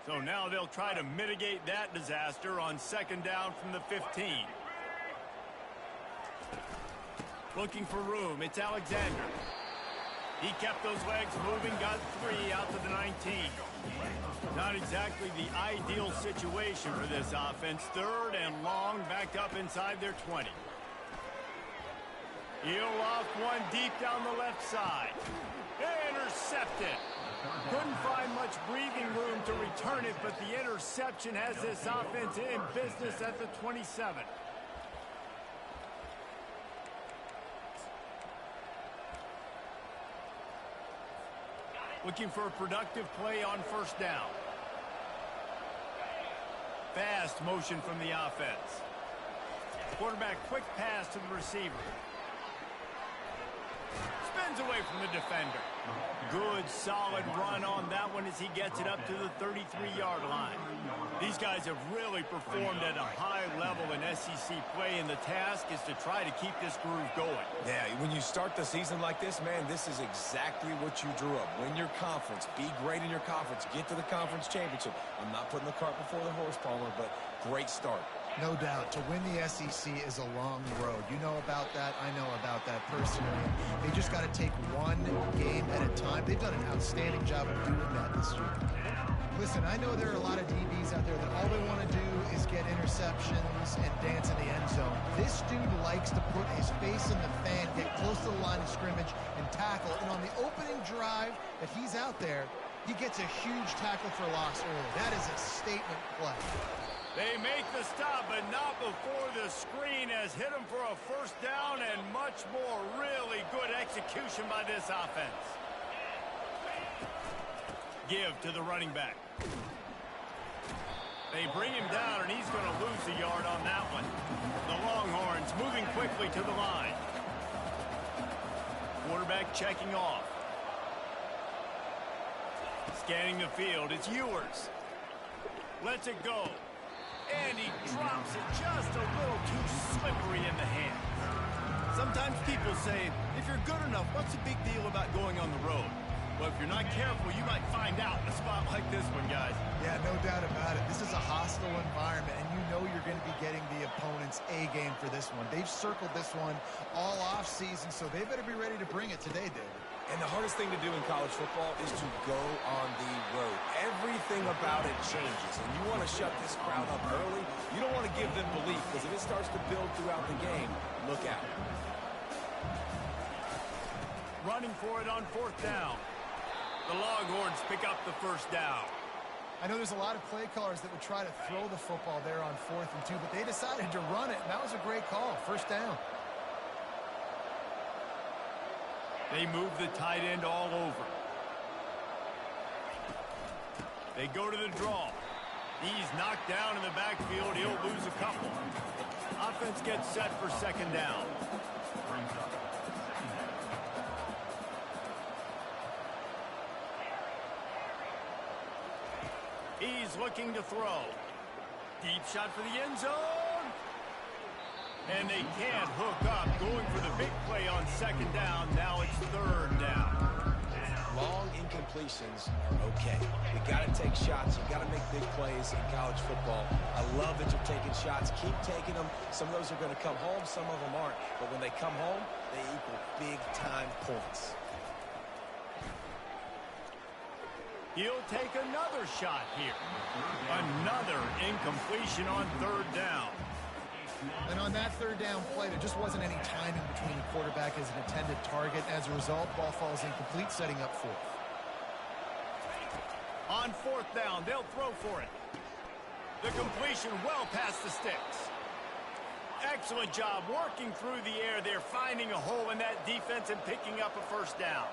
So now they'll try to mitigate that disaster on second down from the 15. Looking for room, it's Alexander. He kept those legs moving, got 3 out to the 19. Not exactly the ideal situation for this offense. 3rd and long, backed up inside their 20. He'll off one deep down the left side. Intercepted. Couldn't find much breathing room to return it, but the interception has this offense in business at the 27. Looking for a productive play on first down. Fast motion from the offense. Quarterback quick pass to the receiver. Spins away from the defender. Good, solid run on that one as he gets it up to the 33-yard line. These guys have really performed at a high level in SEC play, and the task is to try to keep this groove going. Yeah, when you start the season like this, man, this is exactly what you drew up. Win your conference. Be great in your conference. Get to the conference championship. I'm not putting the cart before the horse, Palmer, but great start. No doubt. To win the SEC is a long road. You know about that. I know about that personally. They just got to take one game at a time. They've done an outstanding job of doing that this year. Listen, I know there are a lot of DBs out there that all they want to do is get interceptions and dance in the end zone. This dude likes to put his face in the fan, get close to the line of scrimmage, and tackle. And on the opening drive that he's out there, he gets a huge tackle for loss early. That is a statement play. They make the stop, but not before the screen has hit them for a first down and much more. Really good execution by this offense. Give to the running back. They bring him down, and he's going to lose a yard on that one. The Longhorns moving quickly to the line. Quarterback checking off. Scanning the field, it's Ewers. Lets it go. And he drops it just a little too slippery in the hands. Sometimes people say, if you're good enough, what's the big deal about going on the road? Well, if you're not careful, you might find out in a spot like this one, guys. Yeah, no doubt about it. This is a hostile environment, and you know you're going to be getting the opponent's A game for this one. They've circled this one all offseason, so they better be ready to bring it today, David. And the hardest thing to do in college football is to go on the road. Everything about it changes, and you want to shut this crowd up early. You don't want to give them belief, because if it starts to build throughout the game, look out. Running for it on fourth down. The Longhorns pick up the first down. I know there's a lot of play callers that would try to throw the football there on 4th and 2, but they decided to run it, and that was a great call. First down. They move the tight end all over. They go to the draw. He's knocked down in the backfield. He'll lose a couple. Offense gets set for second down. He's looking to throw. Deep shot for the end zone. And they can't hook up. Going for the big play on second down. Now it's third down. Long incompletions are okay. You got to take shots. You got to make big plays in college football. I love that you're taking shots. Keep taking them. Some of those are going to come home. Some of them aren't. But when they come home, they equal big-time points. He'll take another shot here. Another incompletion on third down. And on that third down play, there just wasn't any time in between the quarterback as an intended target. As a result, ball falls incomplete, setting up fourth. On fourth down, they'll throw for it. The completion well past the sticks. Excellent job working through the air. They're finding a hole in that defense and picking up a first down.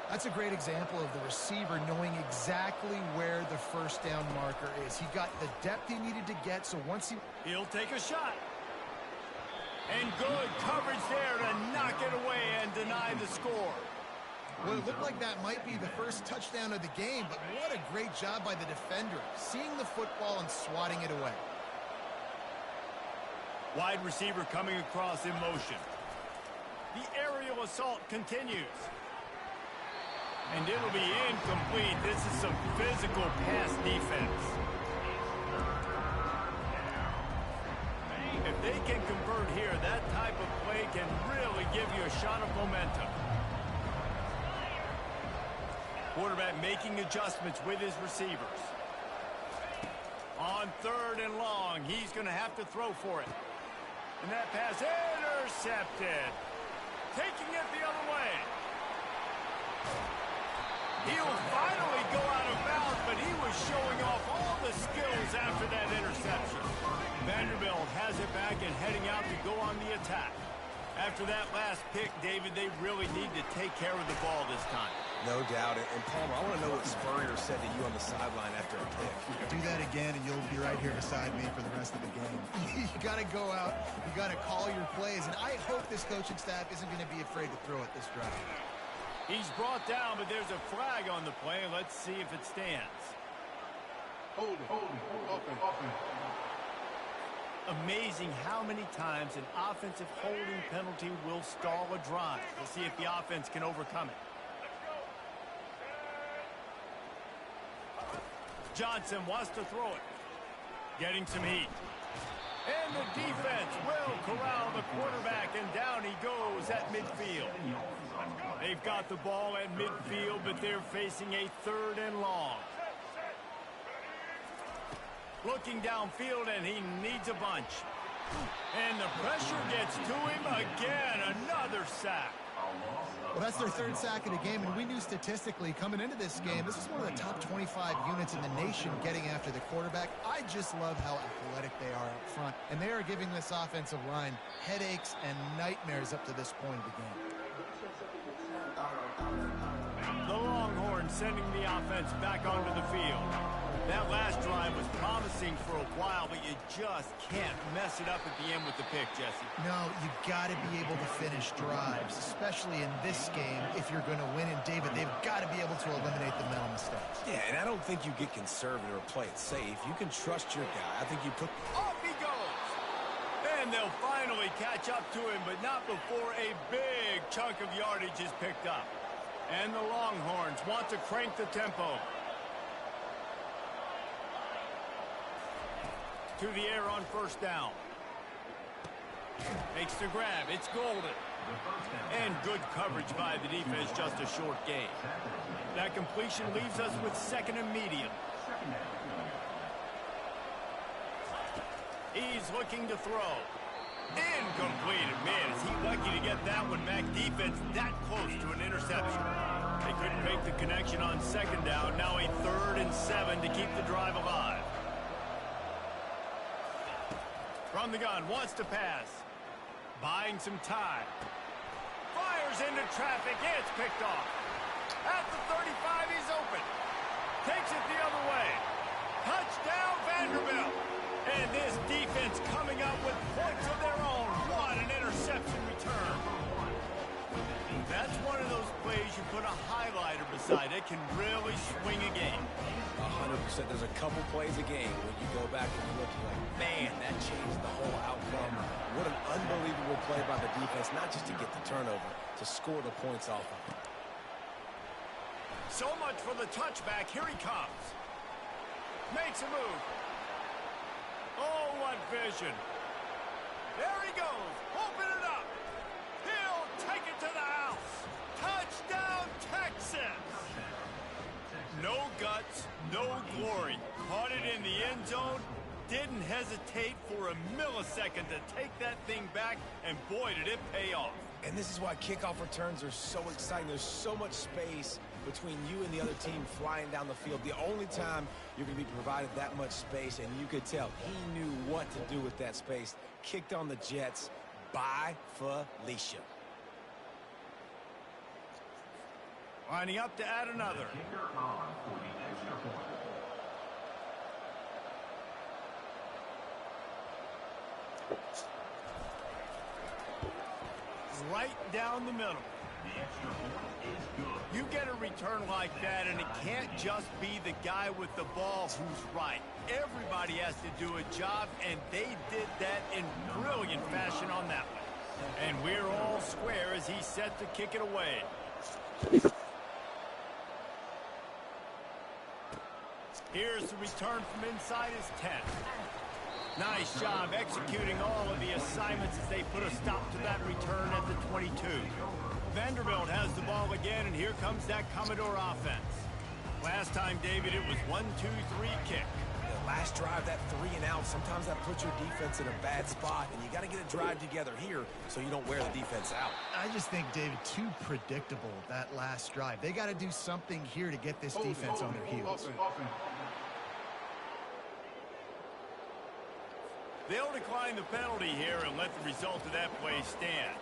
That's a great example of the receiver knowing exactly where the first down marker is. He got the depth he needed to get, so once he'll take a shot. And good coverage there to knock it away and deny the score. Well, it looked like that might be the first touchdown of the game, but what a great job by the defender, seeing the football and swatting it away. Wide receiver coming across in motion. The aerial assault continues. And it'll be incomplete. This is some physical pass defense. They can convert here. That type of play can really give you a shot of momentum. Quarterback making adjustments with his receivers. On 3rd and long, he's going to have to throw for it. And that pass intercepted. Taking it the other way. He'll finally go out of bounds, but he was showing off all the skills after that interception. Vanderbilt has it back and heading out to go on the attack. After that last pick, David, they really need to take care of the ball this time. No doubt. And Palmer, I want to know what Spurrier said to you on the sideline after a pick. Do that again, and you'll be right here beside me for the rest of the game. You got to go out. You got to call your plays. And I hope this coaching staff isn't going to be afraid to throw it this drive. He's brought down, but there's a flag on the play. Let's see if it stands. Hold it. Open. Amazing how many times an offensive holding penalty will stall a drive. We'll see if the offense can overcome it. Johnson wants to throw it. Getting some heat. And the defense will corral the quarterback, and down he goes at midfield. They've got the ball at midfield, but they're facing a 3rd and long. Looking downfield, and he needs a bunch. And the pressure gets to him again. Another sack. Well, that's their 3rd sack of the game, and we knew statistically coming into this game, this is one of the top 25 units in the nation getting after the quarterback. I just love how athletic they are up front, and they are giving this offensive line headaches and nightmares up to this point of the game. The Longhorns sending the offense back onto the field. That last drive was promising for a while, but you just can't mess it up at the end with the pick, Jesse. No, you got to be able to finish drives, especially in this game if you're going to win. And, David, they've got to be able to eliminate the mental mistakes. Yeah, and I don't think you get conservative or play it safe. You can trust your guy. I think you put... Off he goes! And they'll finally catch up to him, but not before a big chunk of yardage is picked up. And the Longhorns want to crank the tempo. To the air on 1st down. Makes the grab. It's golden. And good coverage by the defense, just a short gain. That completion leaves us with 2nd and medium. He's looking to throw. Incomplete. Man, is he lucky to get that one back. Defense that close to an interception. They couldn't make the connection on 2nd down. Now a 3rd and 7 to keep the drive alive. From the gun, wants to pass. Buying some time. Fires into traffic. It's picked off. At the 35, he's open. Takes it the other way. Touchdown, Vanderbilt. And this defense coming up with points of their own. What an interception return. That's one of those plays you put a highlighter beside. It can really swing a game. 100%. There's a couple plays a game when you go back and you look, you're like, man, that changed the whole outcome. What an unbelievable play by the defense, not just to get the turnover, to score the points off of it. So much for the touchback. Here he comes. Makes a move. Oh, what vision. There he goes. Open it up. He'll take it to the house. Touchdown, Texas. No guts, no glory. Caught it in the end zone. Didn't hesitate for a millisecond to take that thing back, and boy, did it pay off. And this is why kickoff returns are so exciting. There's so much space between you and the other team flying down the field. The only time you're going to be provided that much space, and you could tell he knew what to do with that space. Kicked on the Jets by Felicia. Lining up to add another. Right down the middle. You get a return like that, and it can't just be the guy with the ball who's right. Everybody has to do a job, and they did that in brilliant fashion on that one. And we're all square as he's set to kick it away. Here's the return from inside his 10. Nice job executing all of the assignments as they put a stop to that return at the 22. Vanderbilt has the ball again, and here comes that Commodore offense. Last time, David, it was 1-2-3 kick. The last drive, that 3 and out, sometimes that puts your defense in a bad spot, and you got to get a drive together here so you don't wear the defense out. I just think, David, too predictable, that last drive. They got to do something here to get this defense on their heels. They'll decline the penalty here and let the result of that play stand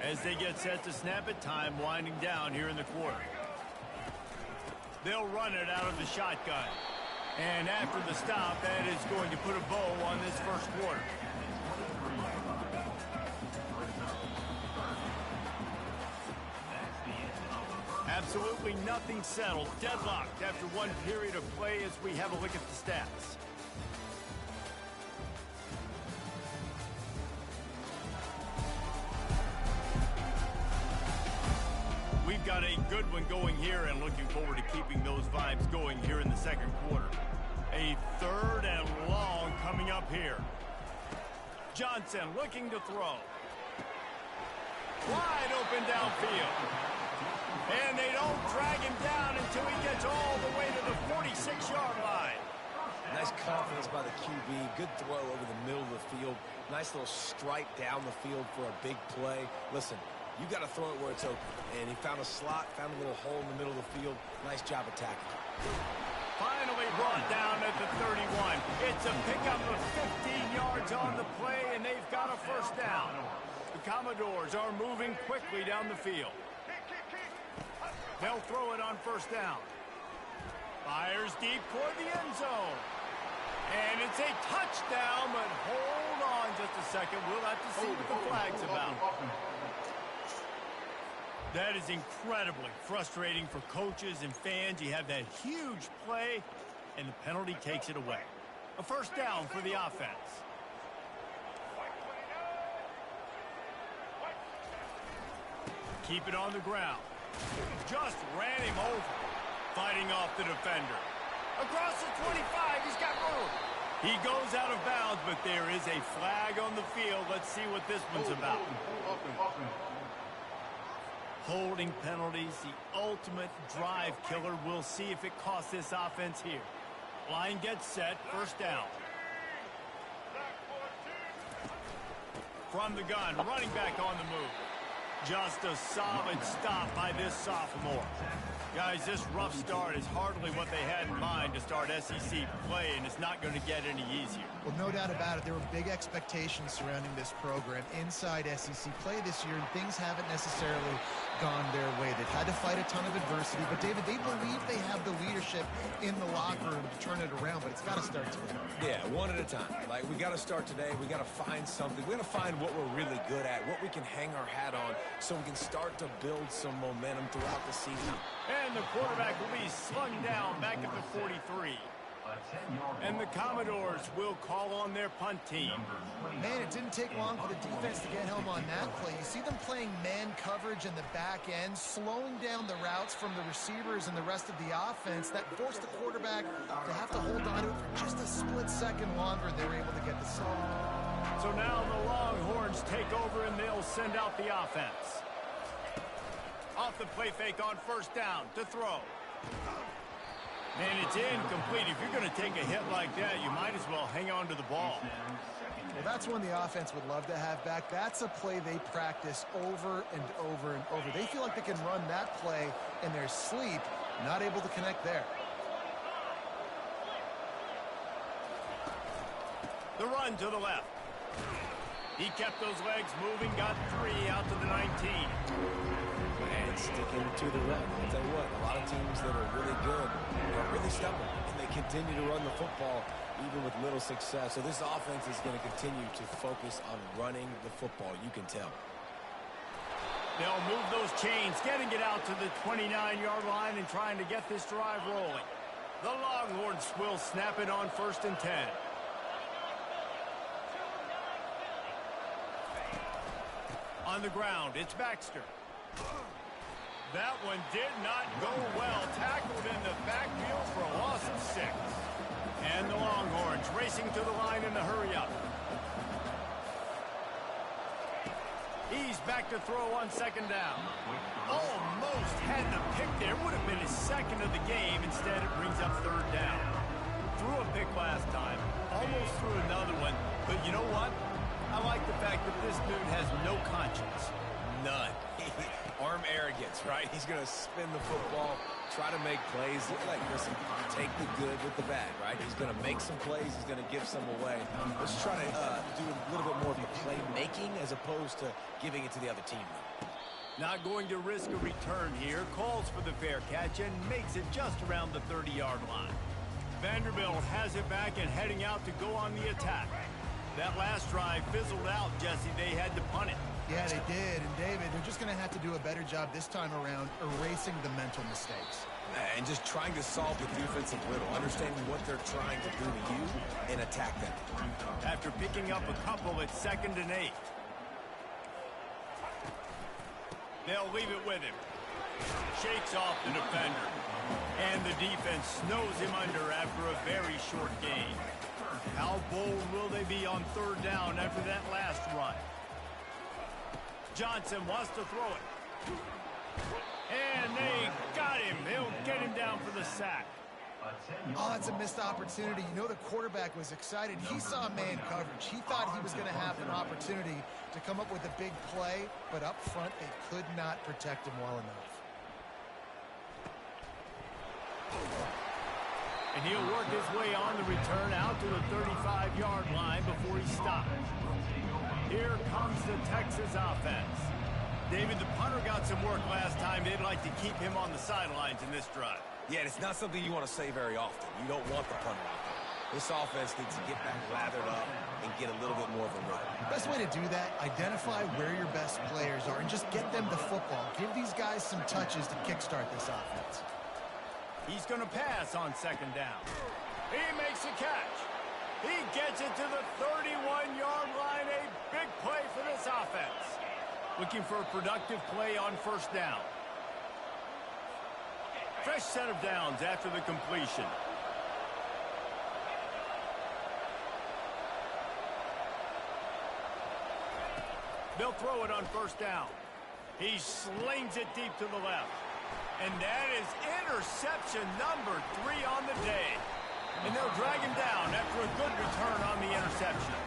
as they get set to snap it, time winding down here in the quarter. They'll run it out of the shotgun. And after the stop, that is going to put a bow on this first quarter. Absolutely nothing settled. Deadlocked after one period of play as we have a look at the stats. We've got a good one going here and looking forward to keeping those vibes going here in the second quarter. A 3rd and long coming up here. Johnson looking to throw. Wide open downfield. And they don't drag him down until he gets all the way to the 46-yard line. Nice confidence by the QB. Good throw over the middle of the field. Nice little stripe down the field for a big play. Listen, you got to throw it where it's open. And he found a slot, found a little hole in the middle of the field. Nice job attacking. Finally brought down at the 31. It's a pickup of 15 yards on the play, and they've got a first down. The Commodores are moving quickly down the field. They'll throw it on first down. Fires deep toward the end zone. And it's a touchdown, but hold on just a second. We'll have to see what the flag's about. That is incredibly frustrating for coaches and fans. You have that huge play, and the penalty takes it away. A first down for the offense. Keep it on the ground. Just ran him over. Fighting off the defender. Across the 25, he's got room. He goes out of bounds, but there is a flag on the field. Let's see what this one's about. Holding penalties, the ultimate drive killer. We'll see if it costs this offense here. Line gets set, first down. From the gun, running back on the move. Just a solid stop by this sophomore. Guys, this rough start is hardly what they had in mind to start SEC play, and it's not going to get any easier. Well, no doubt about it. There were big expectations surrounding this program inside SEC play this year, and things haven't necessarily gone their way. They've had to fight a ton of adversity, but, David, they believe they have the leadership in the locker room to turn it around, but it's got to start today. Yeah, one at a time. Like, we got to start today. We got to find something. We got to find what we're really good at, what we can hang our hat on, so we can start to build some momentum throughout the season. And the quarterback will be slung down back at the 43. And the Commodores will call on their punt team. Man, it didn't take long for the defense to get home on that play. You see them playing man coverage in the back end, slowing down the routes from the receivers and the rest of the offense. That forced the quarterback to have to hold on to it for just a split second longer, and they were able to get the sack. So now the Longhorns take over, and they'll send out the offense. Off the play fake on first down to throw. And it's incomplete. If you're going to take a hit like that, you might as well hang on to the ball. Well, that's one the offense would love to have back. That's a play they practice over and over and over. They feel like they can run that play in their sleep, not able to connect there. The run to the left. He kept those legs moving, got 3 out to the 19. And sticking to the run. I'll tell you what, a lot of teams that are really good are really stubborn, and they continue to run the football even with little success. So this offense is going to continue to focus on running the football, you can tell. They'll move those chains, getting it out to the 29-yard line and trying to get this drive rolling. The Longhorns will snap it on first and 10. On the ground, it's Baxter. That one did not go well. Tackled in the backfield for a loss of 6. And the Longhorns race racing to the line in the hurry-up. He's back to throw on second down. Almost had the pick there. Would have been his second of the game. Instead, it brings up third down. Threw a pick last time. Almost threw another one. But you know what? I like the fact that this dude has no conscience. None. Arm arrogance, right? He's going to spin the football, try to make plays. Like, listen, take the good with the bad, right? He's going to make some plays. He's going to give some away. Let's try to do a little bit more of the playmaking as opposed to giving it to the other team. Not going to risk a return here. Calls for the fair catch and makes it just around the 30-yard line. Vanderbilt has it back and heading out to go on the attack. That last drive fizzled out, Jesse. They had to punt it. Yeah, they did. And, David, they're just going to have to do a better job this time around erasing the mental mistakes. And just trying to solve the defensive riddle, understanding what they're trying to do to you and attack them. After picking up a couple, it's 2nd and 8. They'll leave it with him. Shakes off the defender. And the defense snows him under after a very short gain. How bold will they be on third down after that last run? Johnson wants to throw it. And they got him. They'll get him down for the sack. Oh, that's a missed opportunity. You know, the quarterback was excited. He saw man coverage. He thought he was going to have an opportunity to come up with a big play, but up front, they could not protect him well enough. And he'll work his way on the return out to the 35-yard line before he stops. Here comes the Texas offense. David, the punter got some work last time. They'd like to keep him on the sidelines in this drive. Yeah, it's not something you want to say very often. You don't want the punter out there. This offense needs to get back lathered up and get a little bit more of a rhythm. Best way to do that, identify where your best players are and just get them the football. Give these guys some touches to kickstart this offense. He's going to pass on second down. He makes a catch. He gets it to the 31-yard line. A big play for this offense. Looking for a productive play on first down. Fresh set of downs after the completion. They'll throw it on first down. He slings it deep to the left. And that is interception number 3 on the day. And they'll drag him down after a good return on the interception.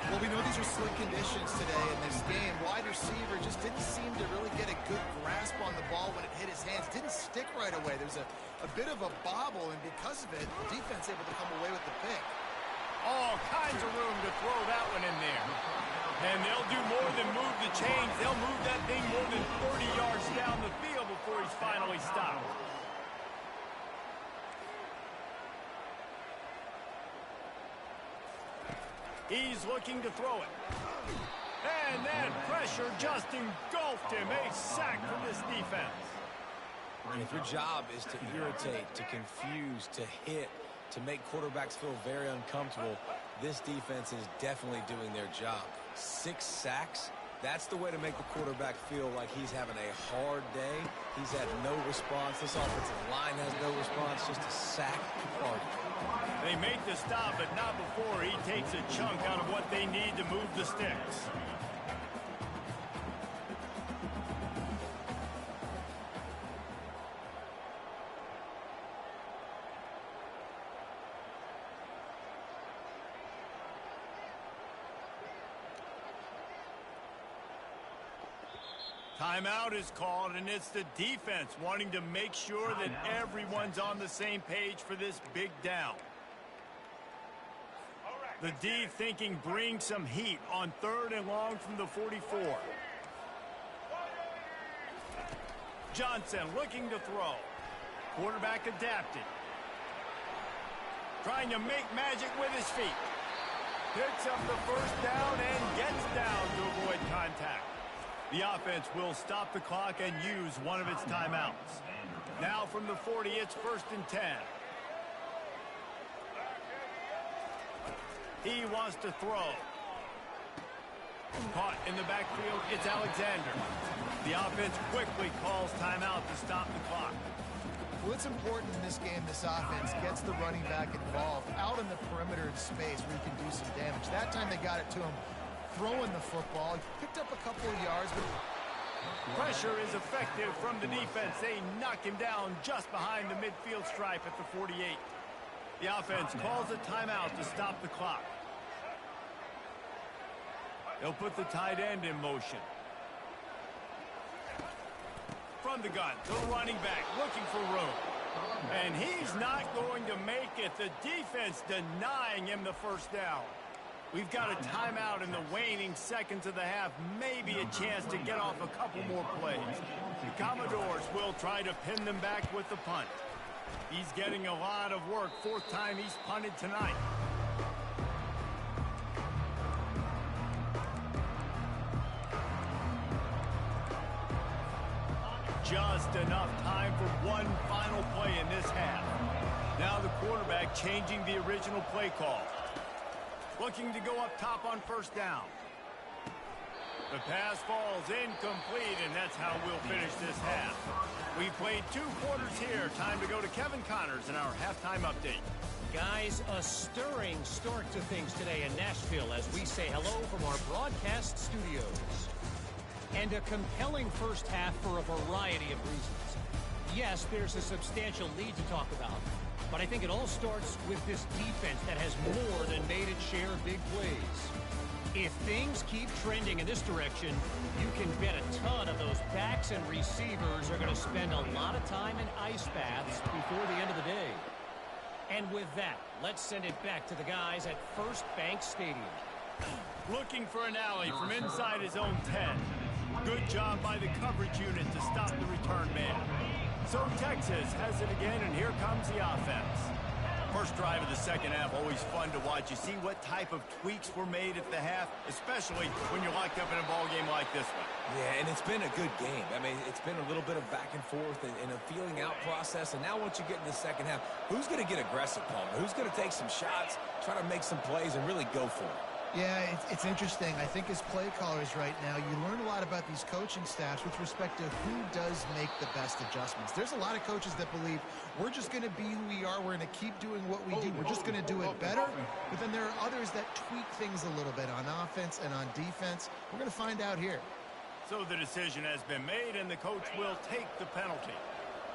Well, we know these are slick conditions today in this game. Wide receiver just didn't seem to really get a good grasp on the ball when it hit his hands. Didn't stick right away. There's a bit of a bobble, and because of it, the defense able to come away with the pick. All kinds of room to throw that one in there. And they'll do more than move the chains. They'll move that thing more than 30 yards down the field before he's finally stopped. He's looking to throw it. And that pressure just engulfed him. A sack from this defense. And if your job is to irritate, to confuse, to hit, to make quarterbacks feel very uncomfortable, this defense is definitely doing their job. 6 sacks, that's the way to make the quarterback feel like he's having a hard day. He's had no response. This offensive line has no response, just a sack party. They make the stop, but not before he takes a chunk out of what they need to move the sticks. Timeout is called, and it's the defense wanting to make sure that everyone's on the same page for this big down. The D thinking bring some heat on 3rd and long from the 44. Johnson looking to throw. Quarterback adapted. Trying to make magic with his feet. Picks up the first down and gets down to avoid contact. The offense will stop the clock and use one of its timeouts. Now from the 40, it's 1st and 10. He wants to throw. Caught in the backfield, it's Alexander. The offense quickly calls timeout to stop the clock. Well, it's important in this game, this offense gets the running back involved. Out on the perimeter, in space where he can do some damage. That time they got it to him throwing the football. He picked up a couple of yards, but pressure is effective from the defense. They knock him down just behind the midfield stripe at the 48. The offense calls a timeout to stop the clock. They'll put the tight end in motion. From the gun to the running back, looking for room. And he's not going to make it. The defense denying him the first down. We've got a timeout in the waning seconds of the half. Maybe a chance to get off a couple more plays. The Commodores will try to pin them back with the punt. He's getting a lot of work. Fourth time he's punted tonight. Just enough time for one final play in this half. Now the quarterback changing the original play call. Looking to go up top on first down. The pass falls incomplete, and that's how we'll finish this half. We played 2 quarters here. Time to go to Kevin Connors in our halftime update. Guys, a stirring start to things today in Nashville as we say hello from our broadcast studios. And a compelling first half for a variety of reasons. Yes, there's a substantial lead to talk about, but I think it all starts with this defense that has more than made its share of big plays. If things keep trending in this direction, you can bet a ton of those backs and receivers are going to spend a lot of time in ice baths before the end of the day. And with that, let's send it back to the guys at First Bank Stadium. Looking for an alley from inside his own 10. Good job by the coverage unit to stop the return man. So Texas has it again, and here comes the offense. First drive of the second half, always fun to watch. You see what type of tweaks were made at the half, especially when you're locked up in a ball game like this one. Yeah, and it's been a good game. I mean, it's been a little bit of back and forth and a feeling out process. And now once you get in the second half, who's going to get aggressive, Palmer? Who's going to take some shots, try to make some plays, and really go for it? yeah, it's interesting. I think as play callers right now, you learn a lot about these coaching staffs with respect to who does make the best adjustments. There's a lot of coaches that believe we're just going to be who we are. We're going to keep doing what we do. We're just going to do it better. But then there are others that tweak things a little bit on offense and on defense. We're going to find out here. So the decision has been made, and the coach will take the penalty.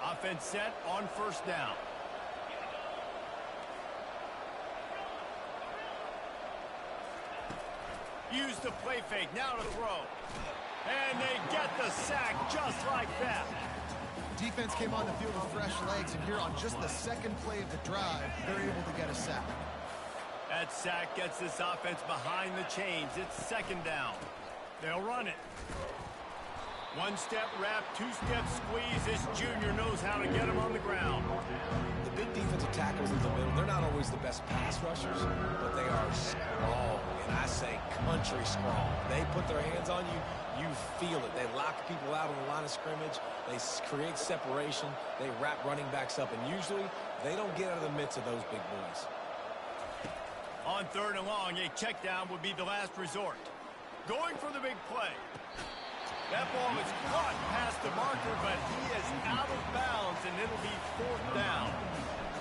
Offense set on first down. Use the play fake, now to throw. And they get the sack just like that. Defense came on the field with fresh legs, and here on just the second play of the drive, they're able to get a sack. That sack gets this offense behind the chains. It's second down. They'll run it. One-step wrap, two-step squeeze. This junior knows how to get him on the ground. The big defensive tackles in the middle, they're not always the best pass rushers, but they are strong, and I say country strong. They put their hands on you, you feel it. They lock people out on the line of scrimmage. They create separation. They wrap running backs up, and usually they don't get out of the midst of those big boys. On third and long, a check down would be the last resort. Going for the big play. That ball is caught past the marker, but he is out of bounds, and it'll be fourth down.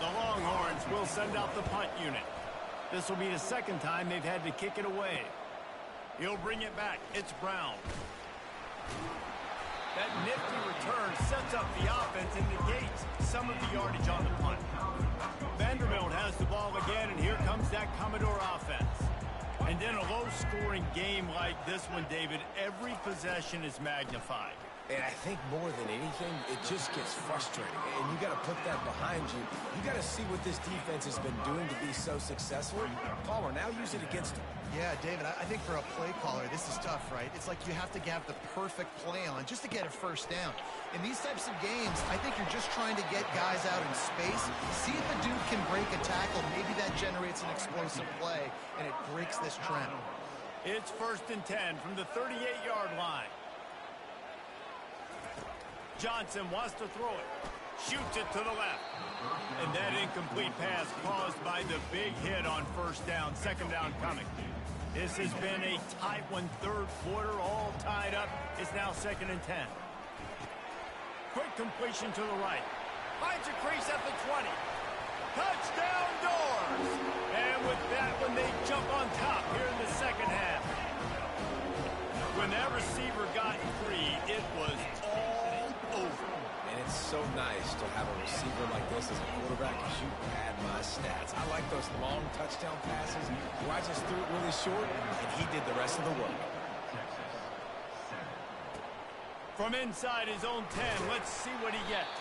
The Longhorns will send out the punt unit. This will be the second time they've had to kick it away. He'll bring it back. It's Brown. That nifty return sets up the offense and negates some of the yardage on the punt. Vanderbilt has the ball again, and here comes that Commodore offense. And in a low-scoring game like this one, David, every possession is magnified. And I think more than anything, it just gets frustrating. And you got to put that behind you. You got to see what this defense has been doing to be so successful. Palmer, now use it against them. Yeah, David, I think for a play caller, this is tough, right? It's like you have to have the perfect play on just to get a first down. In these types of games, I think you're just trying to get guys out in space, see if a dude can break a tackle. Maybe that generates an explosive play, and it breaks this trend. It's 1st and 10 from the 38-yard line. Johnson wants to throw it. Shoots it to the left. And that incomplete pass caused by the big hit on first down. Second down coming. This has been a tight one. Third quarter, all tied up. It's now 2nd and 10. Quick completion to the right. Finds a crease at the 20. Touchdown Doors! And with that, when that receiver got free, it was all over. And it's so nice to have a receiver like this as a quarterback, because you pad my stats. I like those long touchdown passes where I just threw it really short, and he did the rest of the work. From inside his own 10, let's see what he gets.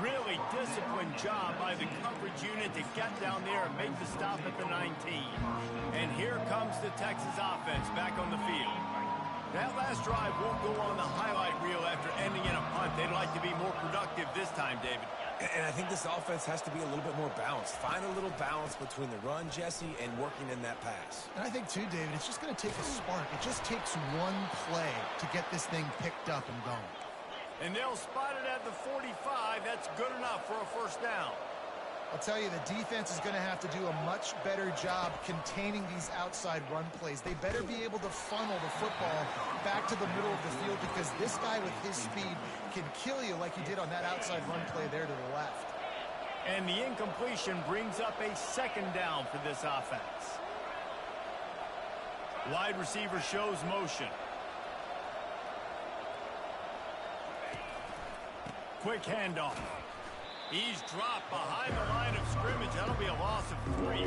Really disciplined job by the coverage unit to get down there and make the stop at the 19. And here comes the Texas offense back on the field. That last drive won't go on the highlight reel after ending in a punt. They'd like to be more productive this time, David. And I think this offense has to be a little bit more balanced. Find a little balance between the run, Jesse, and working in that pass. And I think, too, David, it's just going to take a spark. It just takes one play to get this thing picked up and going. And they'll spot it at the 45. That's good enough for a first down. I'll tell you, the defense is going to have to do a much better job containing these outside run plays. They better be able to funnel the football back to the middle of the field, because this guy with his speed can kill you like he did on that outside run play there to the left. And the incompletion brings up a second down for this offense. Wide receiver shows motion. Quick handoff. He's dropped behind the line of scrimmage. That'll be a loss of 3.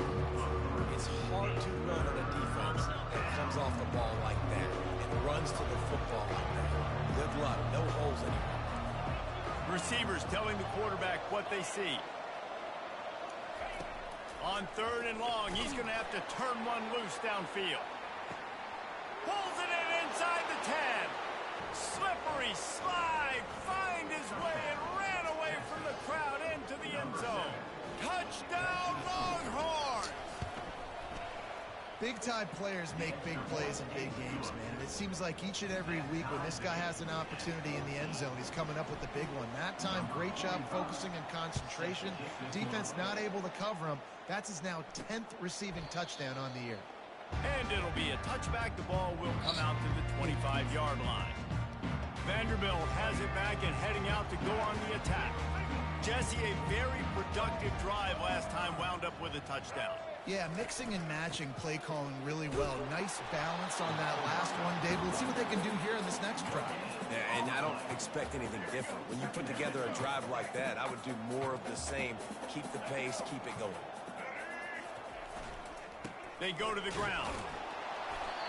It's hard to run on a defense that comes off the ball like that and runs to the football like that. Good luck. No holes anymore. Receivers telling the quarterback what they see. On 3rd and long, he's going to have to turn one loose downfield. Pulls it in inside the 10. Slippery slide. Find his way and ran away from the crowd into the end zone. Touchdown, Longhorns! Big-time players make big plays in big games, man. And it seems like each and every week when this guy has an opportunity in the end zone, he's coming up with the big one. That time, great job focusing and concentration. Defense not able to cover him. That's his now 10th receiving touchdown on the year. And it'll be a touchback. The ball will come out to the 25-yard line. Vanderbilt has it back and heading out to go on the attack. Jesse, a very productive drive last time, wound up with a touchdown. Yeah, mixing and matching play calling really well. Nice balance on that last one, Dave. Let's see what they can do here in this next drive. Yeah, and I don't expect anything different. When you put together a drive like that, I would do more of the same. Keep the pace, keep it going. They go to the ground.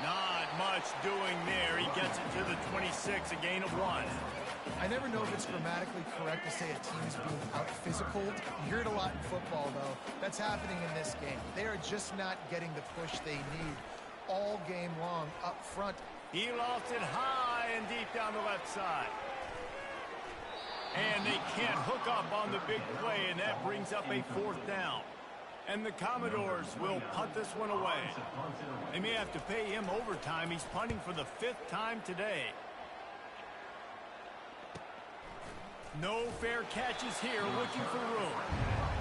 Not much doing there. He gets it to the 26, a gain of 1. I never know if it's grammatically correct to say a team is being out-physicaled. You hear it a lot in football, though. That's happening in this game. They are just not getting the push they need all game long up front. He lost it high and deep down the left side. And they can't hook up on the big play, and that brings up a 4th down. And the Commodores will punt this one away. They may have to pay him overtime. He's punting for the 5th time today. No fair catches here, looking for room.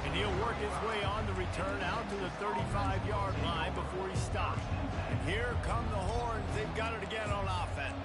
And he'll work his way on the return out to the 35-yard line before he stops. And here come the Horns. They've got it again on offense.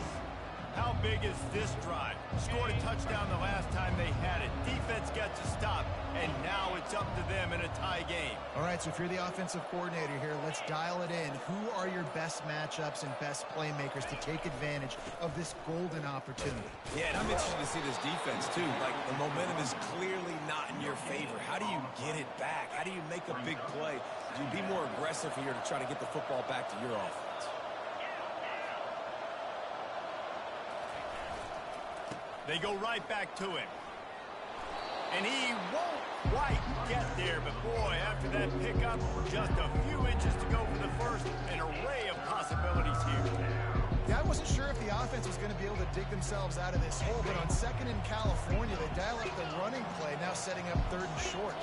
How big is this drive? Scored a touchdown the last time they had it. Defense gets a stop, and now it's up to them in a tie game. All right, so if you're the offensive coordinator here, let's dial it in. Who are your best matchups and best playmakers to take advantage of this golden opportunity? Yeah, and I'm interested to see this defense, too. Like, the momentum is clearly not in your favor. How do you get it back? How do you make a big play? Do you be more aggressive here to try to get the football back to your offense? They go right back to him. And he won't quite get there, but boy, after that pickup, just a few inches to go for the first. An array of possibilities here. Yeah, I wasn't sure if the offense was going to be able to dig themselves out of this hole, but on 2nd in California, they dial up the running play, now setting up 3rd and short.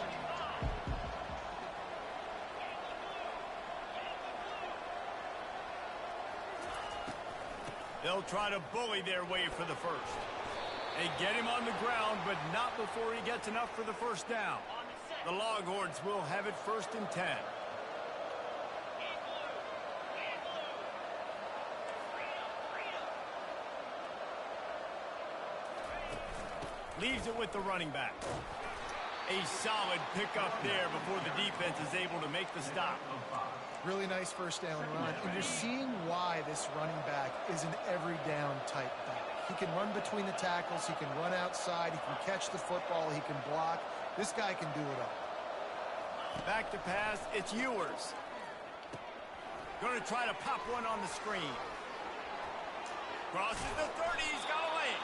They'll try to bully their way for the first. They get him on the ground, but not before he gets enough for the first down. The Longhorns will have it 1st and 10. Leaves it with the running back. A solid pickup there before the defense is able to make the stop. Really nice first down run. And you're seeing why this running back is an every down type back. He can run between the tackles. He can run outside. He can catch the football. He can block. This guy can do it all. Back to pass. It's Ewers. Going to try to pop one on the screen. Crosses the 30. He's got a lane.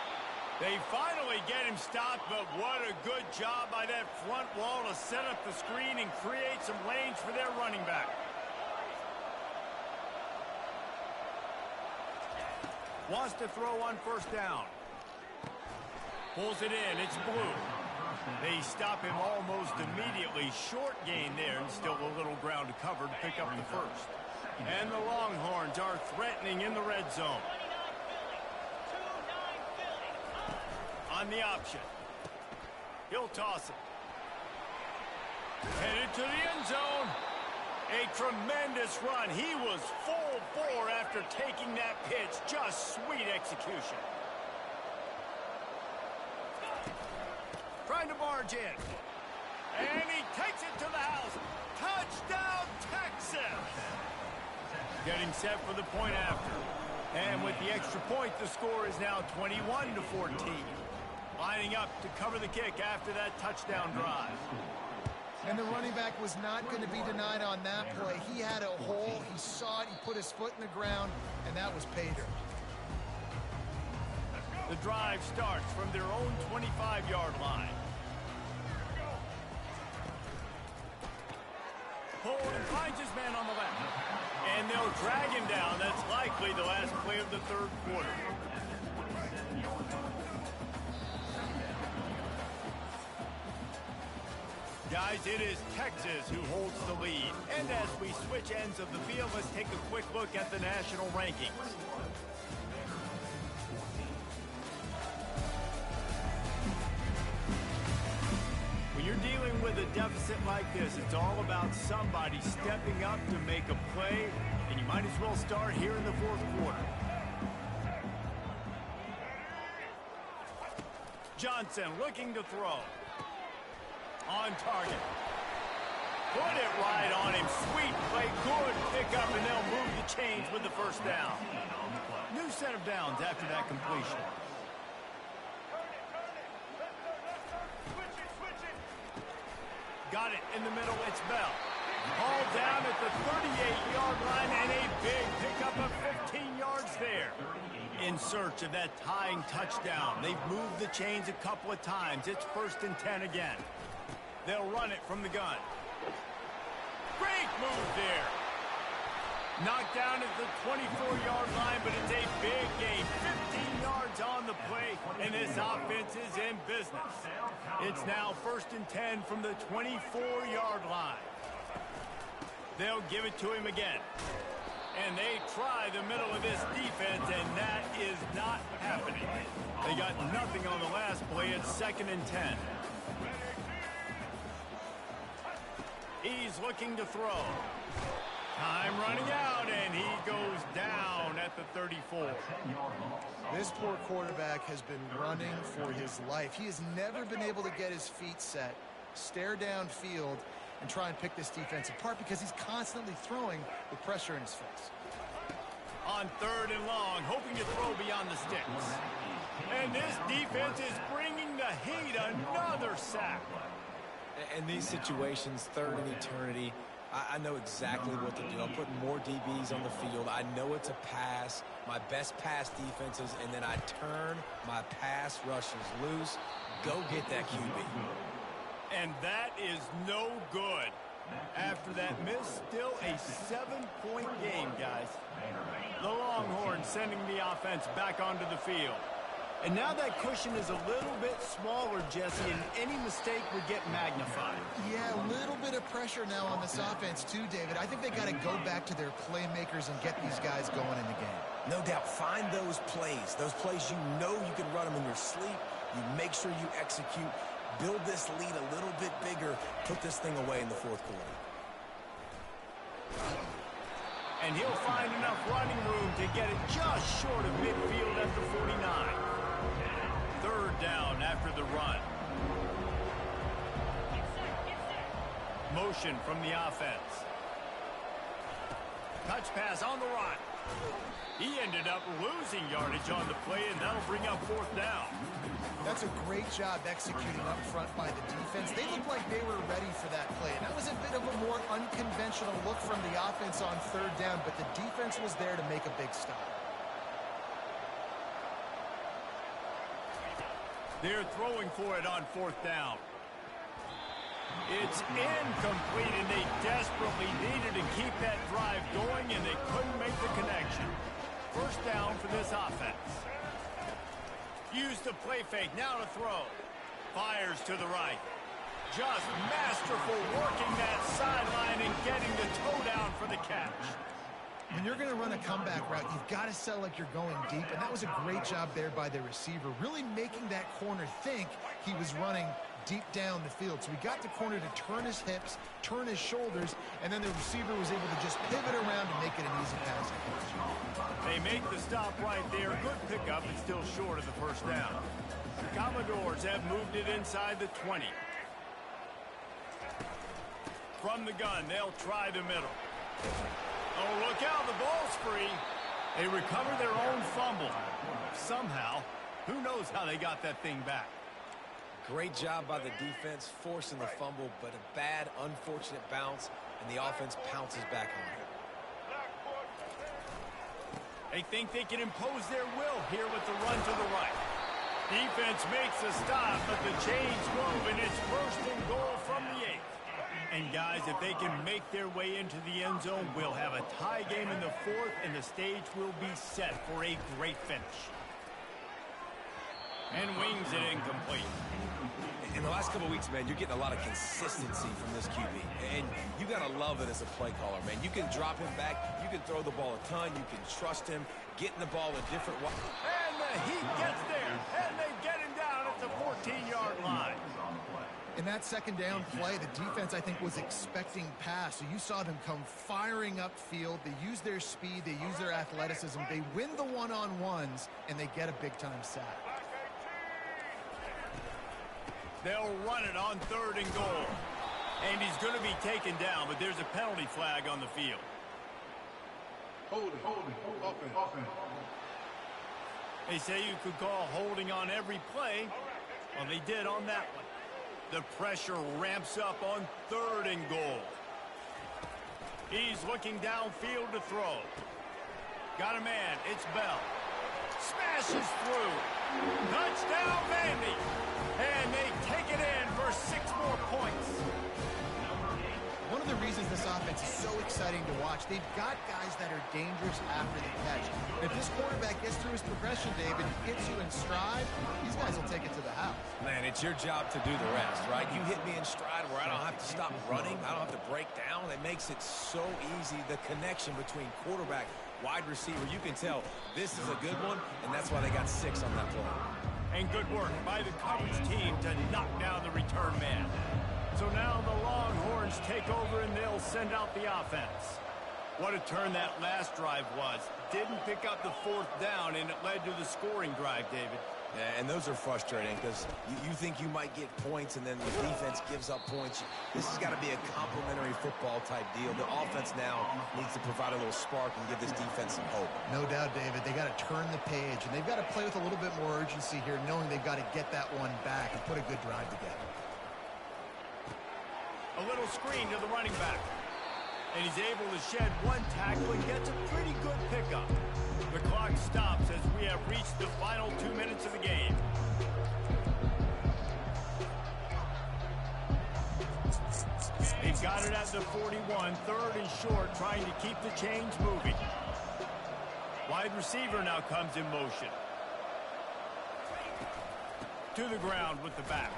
They finally get him stopped, but what a good job by that front wall to set up the screen and create some lanes for their running back. Wants to throw on first down. Pulls it in. It's Blue. They stop him almost immediately. Short gain there, and still a little ground to cover to pick up the first. And the Longhorns are threatening in the red zone. On the option. He'll toss it. Headed to the end zone. A tremendous run. He was full bore after taking that pitch. Just sweet execution. Trying to barge in. And he takes it to the house. Touchdown, Texas! Getting set for the point after. And with the extra point, the score is now 21-14. Lining up to cover the kick after that touchdown drive. And the running back was not going to be denied on that play. He had a hole. He saw it. He put his foot in the ground, and that was pay dirt. The drive starts from their own 25-yard line. Holden finds his man on the left. And they'll drag him down. That's likely the last play of the third quarter. Guys, it is Texas who holds the lead. And as we switch ends of the field, let's take a quick look at the national rankings. When you're dealing with a deficit like this, it's all about somebody stepping up to make a play, and you might as well start here in the fourth quarter. Johnson looking to throw. On target. Put it right on him. Sweet play. Good pickup, and they'll move the chains with the first down. New set of downs after that completion. Got it in the middle. It's Bell. All down at the 38-yard line, and a big pickup of 15 yards there. In search of that tying touchdown. They've moved the chains a couple of times. It's 1st and 10 again. They'll run it from the gun. Great move there. Knocked down at the 24-yard line, but it's a big gain. 15 yards on the play, and this offense is in business. It's now 1st and 10 from the 24-yard line. They'll give it to him again. And they try the middle of this defense, and that is not happening. They got nothing on the last play. It's 2nd and 10. He's looking to throw. Time running out, and he goes down at the 34. This poor quarterback has been running for his life. He has never been able to get his feet set, stare downfield, and try and pick this defense apart because he's constantly throwing with pressure in his face. On 3rd and long, hoping to throw beyond the sticks. And this defense is bringing the heat. Another sack. In these situations, 3rd and eternity, I know exactly what to do. I'm putting more DBs on the field. I know it's a pass, my best pass defenses, and then I turn my pass rushers loose. Go get that QB. And that is no good. After that miss, still a 7-point game, guys. The Longhorns sending the offense back onto the field. And now that cushion is a little bit smaller, Jesse, and any mistake would get magnified. Yeah, a little bit of pressure now on this offense too, David. I think they got to go back to their playmakers and get these guys going in the game. No doubt. Find those plays you know you can run them in your sleep. You make sure you execute. Build this lead a little bit bigger. Put this thing away in the fourth quarter. And he'll find enough running room to get it just short of midfield at the 49. 3rd down after the run. motion from the offense. Touch pass on the run. He ended up losing yardage on the play, and that'll bring up fourth down. That's a great job executing up front by the defense. They looked like they were ready for that play. And that was a bit of a more unconventional look from the offense on third down, but the defense was there to make a big stop. They're throwing for it on fourth down. It's incomplete, and they desperately needed to keep that drive going, and they couldn't make the connection. First down for this offense. Use the play fake, now to throw. Fires to the right. Just masterful working that sideline and getting the toe down for the catch. When you're going to run a comeback route, you've got to sell like you're going deep, and that was a great job there by the receiver, really making that corner think he was running deep down the field. So he got the corner to turn his hips, turn his shoulders, and then the receiver was able to just pivot around and make it an easy pass. They make the stop right there. Good pickup, and still short of the first down. The Commodores have moved it inside the 20. From the gun, they'll try the middle. Oh, look out, the ball's free. They recover their own fumble. Somehow, who knows how they got that thing back. Great job by the defense forcing the fumble, but a bad, unfortunate bounce, and the offense pounces back on it. They think they can impose their will here with the run to the right. Defense makes a stop, but the chains move, and it's first and goal from the 8. And guys, if they can make their way into the end zone, we'll have a tie game in the 4th, and the stage will be set for a great finish. And wings it incomplete. In the last couple of weeks, man, you're getting a lot of consistency from this QB. And you got to love it as a play caller, man. You can drop him back. You can throw the ball a ton. You can trust him, getting the ball a different way. And the Heat gets there, and they get him down at the 14-yard line. In that second down play, the defense, I think, was expecting pass. So you saw them come firing upfield. They use their speed. They use their athleticism. They win the one-on-ones, and they get a big-time sack. They'll run it on 3rd and goal. And he's going to be taken down, but there's a penalty flag on the field. Holding, offense. They say you could call holding on every play. Well, they did on that one. The pressure ramps up on 3rd and goal. He's looking downfield to throw. Got a man. It's Bell. Smashes through. Touchdown, Vandy. And they take it in for 6 more points. One of the reasons this offense is so exciting to watch, they've got guys that are dangerous after the catch. If this quarterback gets through his progression, David, gets you in stride, these guys will take it to the house. Man, it's your job to do the rest, right? You hit me in stride where I don't have to stop running. I don't have to break down. It makes it so easy. The connection between quarterback, wide receiver, you can tell this is a good one, and that's why they got 6 on that play. And good work by the coverage team to knock down the return man. So now the Longhorns take over and they'll send out the offense. What a turn that last drive was. Didn't pick up the 4th down, and it led to the scoring drive, David. Yeah, and those are frustrating because you think you might get points and then the defense gives up points. This has got to be a complementary football type deal. The offense now needs to provide a little spark and give this defense some hope. No doubt, David. They got to turn the page, and they've got to play with a little bit more urgency here, knowing they've got to get that one back and put a good drive together. A little screen to the running back. And he's able to shed 1 tackle and gets a pretty good pickup. The clock stops as we have reached the final 2 minutes of the game. They've got it at the 41, 3rd and short, trying to keep the chains moving. Wide receiver now comes in motion. To the ground with the back.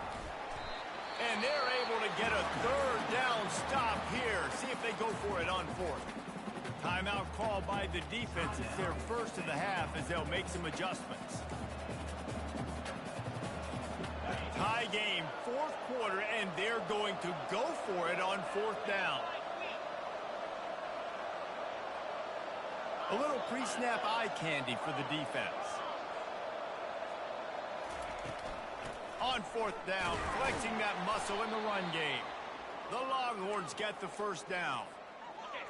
And they're able to get a 3rd down stop here. See if they go for it on 4th. Timeout call by the defense. It's their first of the half as they'll make some adjustments. Tie game, 4th quarter, and they're going to go for it on 4th down. A little pre-snap eye candy for the defense. On 4th down, flexing that muscle in the run game. The Longhorns get the first down.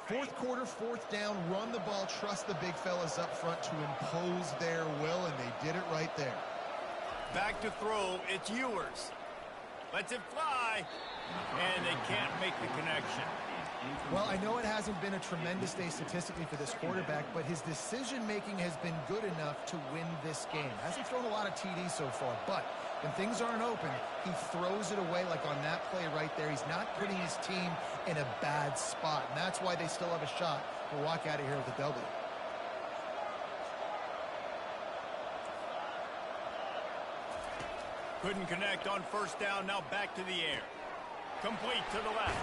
Fourth quarter, fourth down, run the ball, trust the big fellas up front to impose their will, and they did it right there. Back to throw, it's Ewers. Lets it fly, and they can't make the connection. Well, I know it hasn't been a tremendous day statistically for this quarterback, but his decision-making has been good enough to win this game. Hasn't thrown a lot of TDs so far, but when things aren't open, he throws it away like on that play right there. He's not putting his team in a bad spot, and that's why they still have a shot to walk out of here with a W. Couldn't connect on first down, now back to the air. Complete to the left.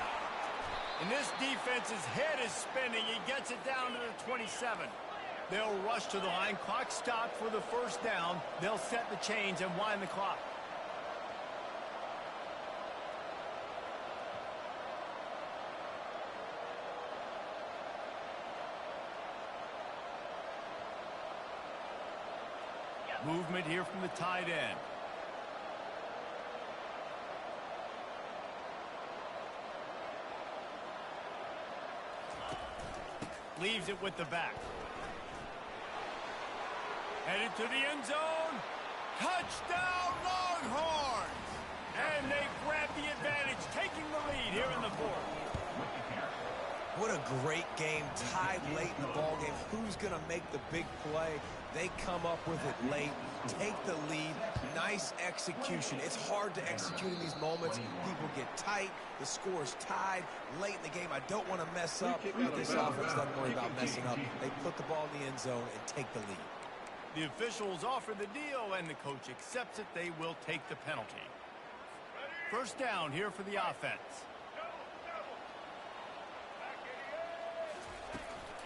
And this defense's head is spinning. He gets it down to the 27. They'll rush to the line. Clock stopped for the first down. They'll set the chains and wind the clock. Movement here from the tight end. Leaves it with the back. Headed to the end zone. Touchdown, Longhorns! And they grab the advantage, taking the lead here in the fourth. What a great game, tied late in the ball game. Who's going to make the big play? They come up with it late, take the lead. Nice execution. It's hard to execute in these moments. People get tight. The score is tied late in the game. I don't want to mess up, but this offense doesn't worry about messing up. They put the ball in the end zone and take the lead. The officials offer the deal, and the coach accepts it. They will take the penalty. First down here for the offense.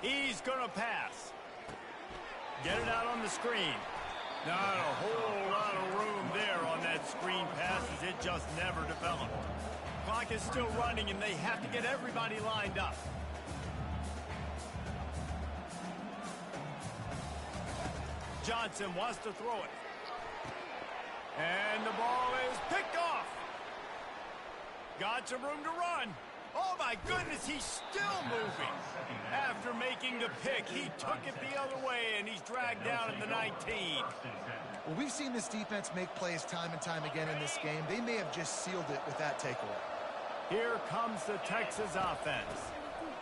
He's going to pass. Get it out on the screen. Not a whole lot of room there on that screen pass as it just never developed. Clock is still running, and they have to get everybody lined up. Johnson wants to throw it. And the ball is picked off. Got some room to run. Oh, my goodness, he's still moving. After making the pick, he took it the other way, and he's dragged down at the 19. Well, we've seen this defense make plays time and time again in this game. They may have just sealed it with that takeaway. Here comes the Texas offense.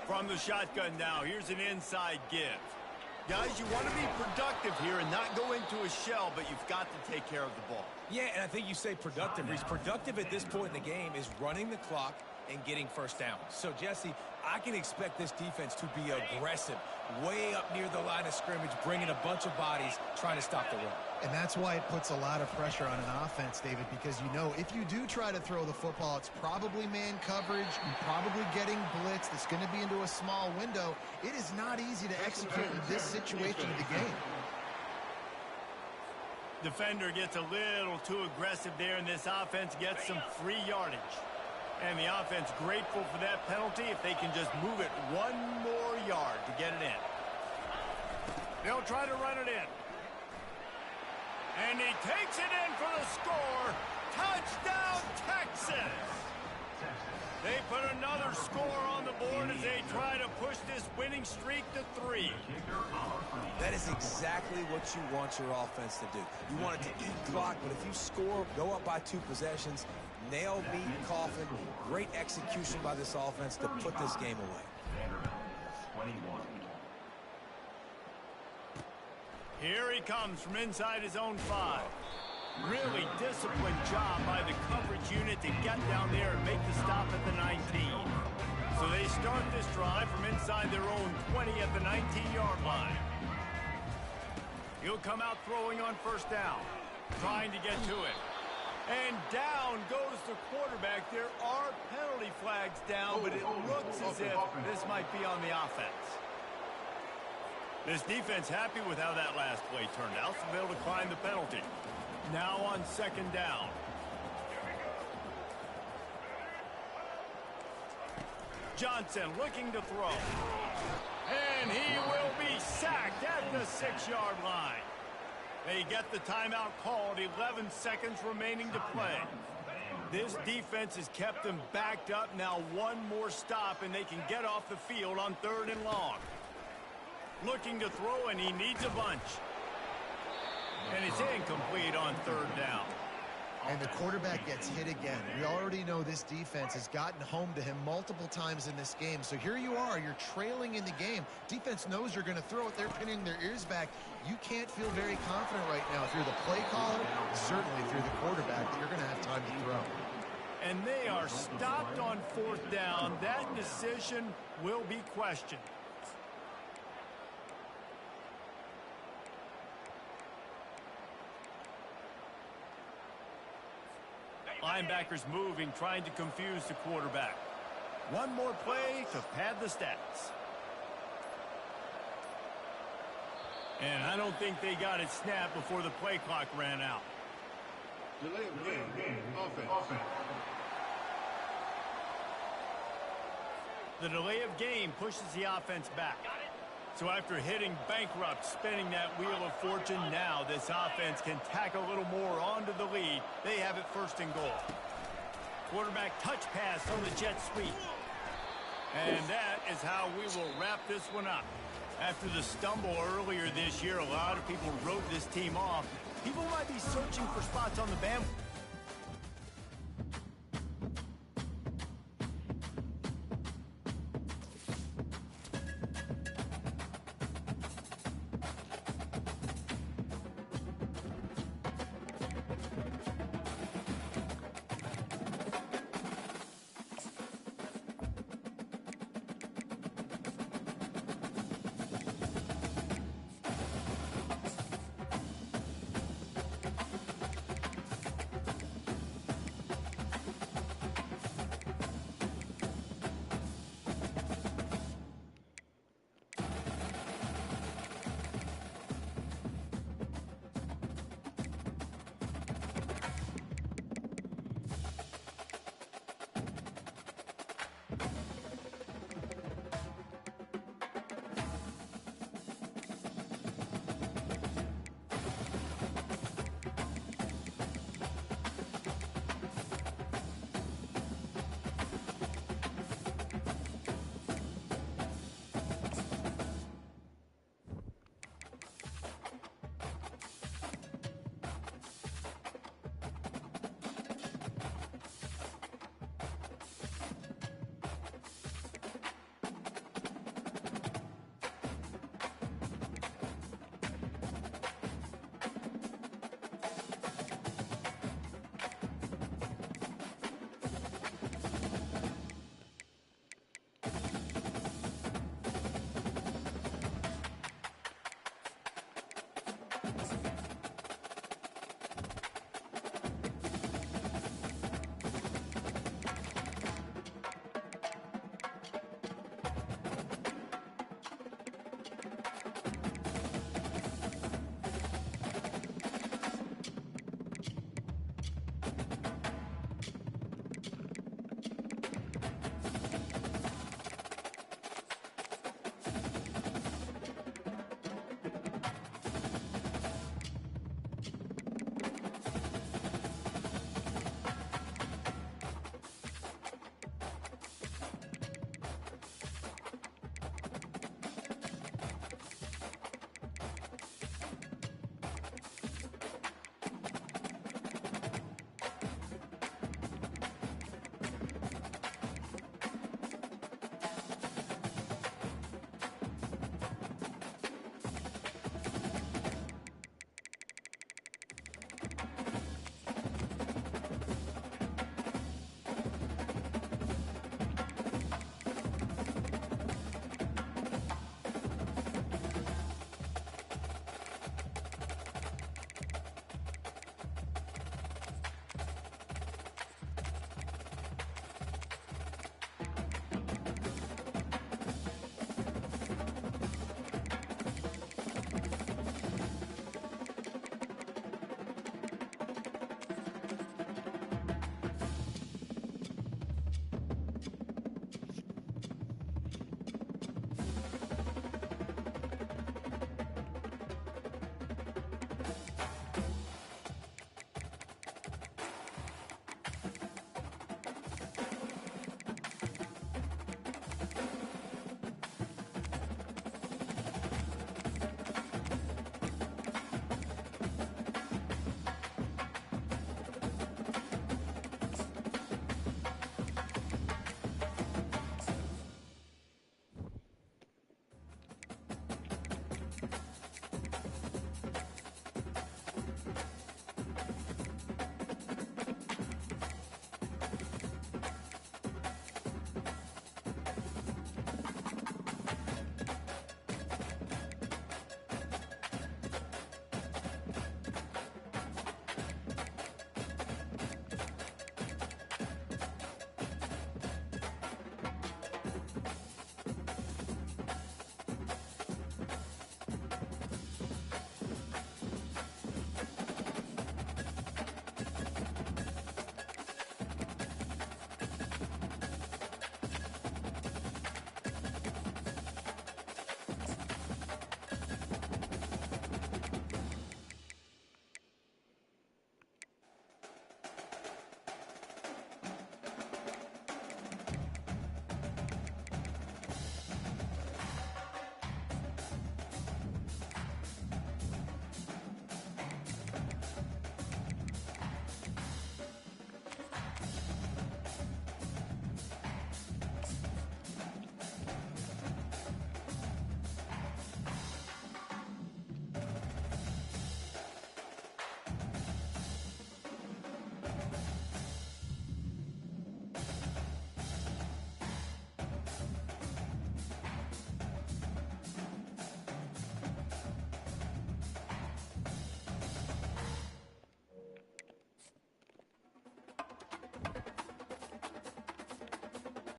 From the shotgun now, here's an inside give. Guys, you want to be productive here and not go into a shell, but you've got to take care of the ball. Yeah, and I think you say productive. He's productive at this point in the game is running the clock and getting first down. So, Jesse, I can expect this defense to be aggressive, way up near the line of scrimmage, bringing a bunch of bodies, trying to stop the run. And that's why it puts a lot of pressure on an offense, David, because you know if you do try to throw the football, it's probably man coverage, you're probably getting blitzed, it's going to be into a small window. It is not easy to execute in this situation of the game. Defender gets a little too aggressive there, and this offense gets some free yardage. And the offense grateful for that penalty if they can just move it one more yard to get it in. They'll try to run it in. And he takes it in for the score. Touchdown, Texas! They put another score on the board as they try to push this winning streak to 3. That is exactly what you want your offense to do. You want it to eat clock, but if you score, go up by 2 possessions, nail, meet, coffin. Great execution by this offense to put this game away. Here he comes from inside his own 5. Really disciplined job by the coverage unit to get down there and make the stop at the 19. So they start this drive from inside their own 20 at the 19-yard line. He'll come out throwing on first down, trying to get to it. And down goes the quarterback. There are penalty flags down, but it looks as if this might be on the offense. This defense happy with how that last play turned out, so they'll decline the penalty. Now on second down. Johnson looking to throw. And he will be sacked at the 6-yard line. They get the timeout called, 11 seconds remaining to play. This defense has kept them backed up. Now one more stop, and they can get off the field on 3rd and long. Looking to throw, and he needs a bunch. And it's incomplete on 3rd down. And the quarterback gets hit again. We already know this defense has gotten home to him multiple times in this game. So here you are, you're trailing in the game. Defense knows you're going to throw it. They're pinning their ears back. You can't feel very confident right now if you're the play caller, certainly if you're the quarterback, that you're going to have time to throw. And they are stopped on 4th down. That decision will be questioned. Linebackers moving, trying to confuse the quarterback. One more play to pad the stats. And I don't think they got it snapped before the play clock ran out. Delay of game. Offense. The delay of game pushes the offense back. So after hitting bankrupt, spinning that wheel of fortune, now this offense can tack a little more onto the lead. They have it 1st and goal. Quarterback touch pass on the jet sweep. And that is how we will wrap this one up. After the stumble earlier this year, a lot of people wrote this team off. People might be searching for spots on the bandwagon.